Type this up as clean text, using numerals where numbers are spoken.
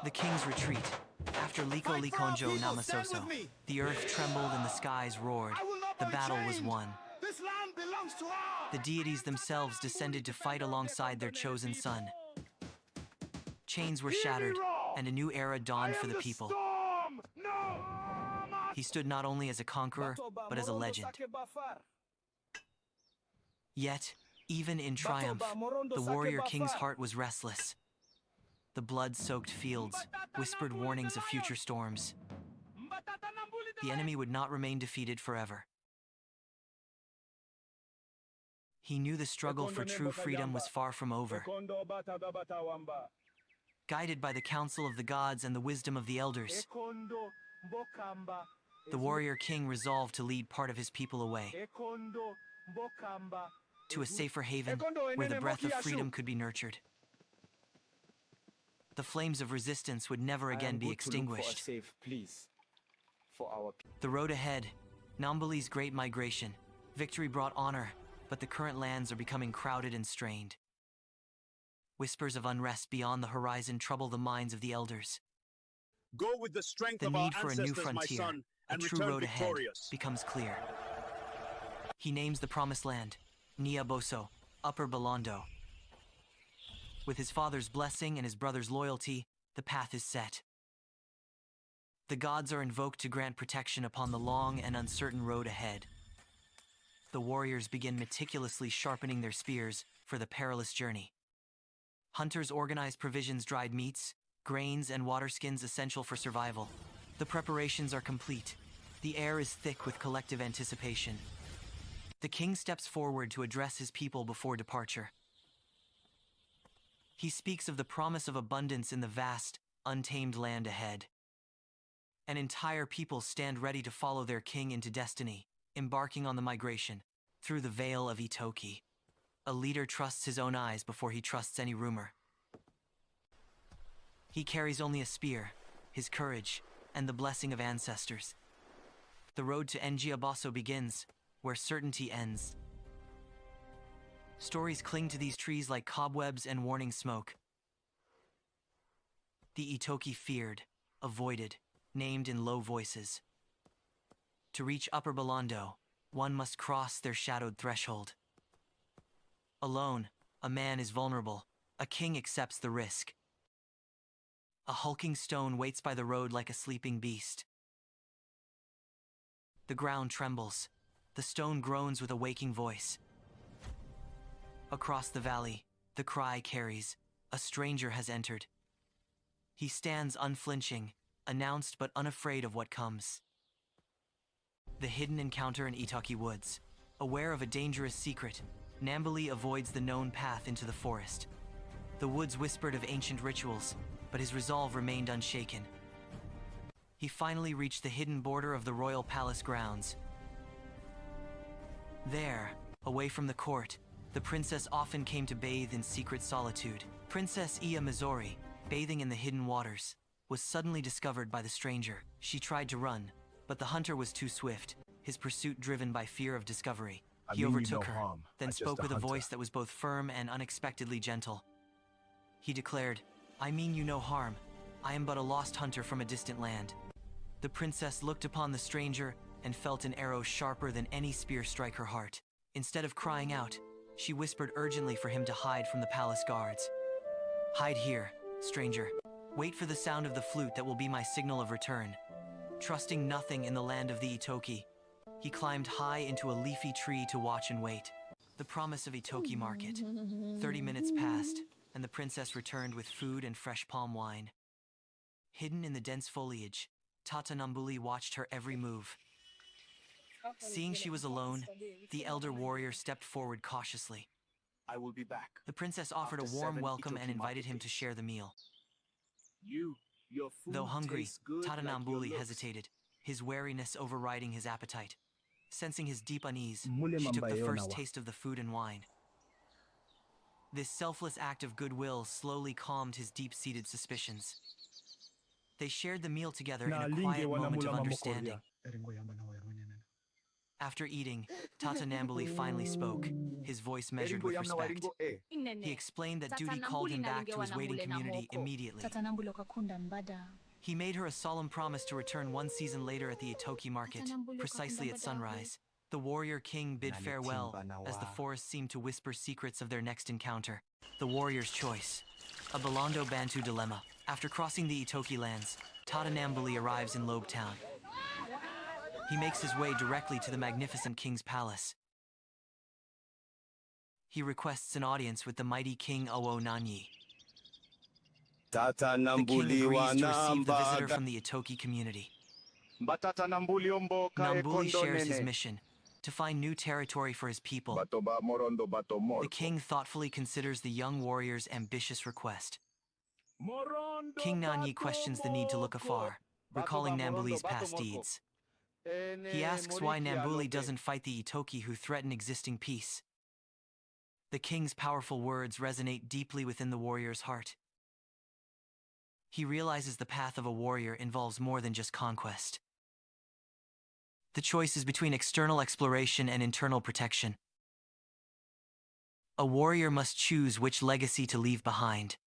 The king's retreat. After Liko Likonjo Namasoso, the earth trembled and the skies roared. The battle was won. This land belongs to us. The deities themselves descended to fight alongside their chosen son. Chains were shattered, and a new era dawned for the people. He stood not only as a conqueror, but as a legend. Yet, even in triumph, the warrior king's heart was restless. The blood-soaked fields whispered warnings of future storms. The enemy would not remain defeated forever. He knew the struggle for true freedom was far from over. Guided by the counsel of the gods and the wisdom of the elders, the warrior king resolved to lead part of his people away to a safer haven where the breath of freedom could be nurtured. The flames of resistance would never again be extinguished. The road ahead, Nambuli's great migration. Victory brought honor, but the current lands are becoming crowded and strained. Whispers of unrest beyond the horizon trouble the minds of the elders. Go with the strength The of our need for a new ancestors, my frontier, son, a and true return road ahead, victorious. becomes clear. He names the promised land, Niaboso, Upper Balondo. With his father's blessing and his brother's loyalty, the path is set. The gods are invoked to grant protection upon the long and uncertain road ahead. The warriors begin meticulously sharpening their spears for the perilous journey. Hunters organize provisions, dried meats, grains, and water skins essential for survival. The preparations are complete. The air is thick with collective anticipation. The king steps forward to address his people before departure. He speaks of the promise of abundance in the vast, untamed land ahead. An entire people stand ready to follow their king into destiny, embarking on the migration through the Vale of Itoki. A leader trusts his own eyes before he trusts any rumor. He carries only a spear, his courage, and the blessing of ancestors. The road to Ngiabaso begins, where certainty ends. Stories cling to these trees like cobwebs and warning smoke. The Itoki feared, avoided, named in low voices. To reach Upper Balondo, one must cross their shadowed threshold. Alone, a man is vulnerable. A king accepts the risk. A hulking stone waits by the road like a sleeping beast. The ground trembles. The stone groans with a waking voice. Across the valley, the cry carries, a stranger has entered. He stands unflinching, announced but unafraid of what comes. The hidden encounter in Itoki Woods. Aware of a dangerous secret, Nambuli avoids the known path into the forest. The woods whispered of ancient rituals, but his resolve remained unshaken. He finally reached the hidden border of the royal palace grounds. There, away from the court, the princess often came to bathe in secret solitude. Princess Iya Mizori, bathing in the hidden waters, was suddenly discovered by the stranger. She tried to run, but the hunter was too swift, his pursuit driven by fear of discovery. He overtook her, then spoke with a voice that was both firm and unexpectedly gentle. He declared, "I mean you no harm. I am but a lost hunter from a distant land." The princess looked upon the stranger and felt an arrow sharper than any spear strike her heart. Instead of crying out, she whispered urgently for him to hide from the palace guards. "Hide here, stranger. Wait for the sound of the flute that will be my signal of return." Trusting nothing in the land of the Itoki, he climbed high into a leafy tree to watch and wait. The promise of Itoki market. 30 minutes passed, and the princess returned with food and fresh palm wine. Hidden in the dense foliage, Tata Nambuli watched her every move. Seeing she was alone, the elder warrior stepped forward cautiously. I will be back. The princess offered a After warm 7 welcome and Itoki invited him market to days. share the meal. Your food Though hungry, tastes good Tata like your Nambuli looks. hesitated, his wariness overriding his appetite. Sensing his deep unease, Mule she took the mambayo first nawa. taste of the food and wine. This selfless act of goodwill slowly calmed his deep-seated suspicions. They shared the meal together in a quiet moment of understanding. After eating, Tata Nambuli finally spoke, his voice measured with respect. He explained that duty called him back to his waiting community immediately. He made her a solemn promise to return one season later at the Itoki market, precisely at sunrise. The warrior king bid farewell, as the forest seemed to whisper secrets of their next encounter. The warrior's choice. A Belando Bantu dilemma. After crossing the Itoki lands, Tata Nambuli arrives in Lobe town. He makes his way directly to the magnificent king's palace. He requests an audience with the mighty King Owo Nanyi. Tata The king Nambuli agrees to receive the visitor wanambaga. from the Itoki community. Batata Nambuli omboka Nambuli ekondo shares his nene. mission, to find new territory for his people. Bato ba morondo bato morko. The king thoughtfully considers the young warrior's ambitious request. Morondo King Nanyi bato questions the need to look morko. afar, Bato recalling ba morondo Nambuli's bato past morko. deeds. Ene He asks why moriki Nambuli alope. doesn't fight the Itoki who threaten existing peace. The king's powerful words resonate deeply within the warrior's heart. He realizes the path of a warrior involves more than just conquest. The choice is between external exploration and internal protection. A warrior must choose which legacy to leave behind.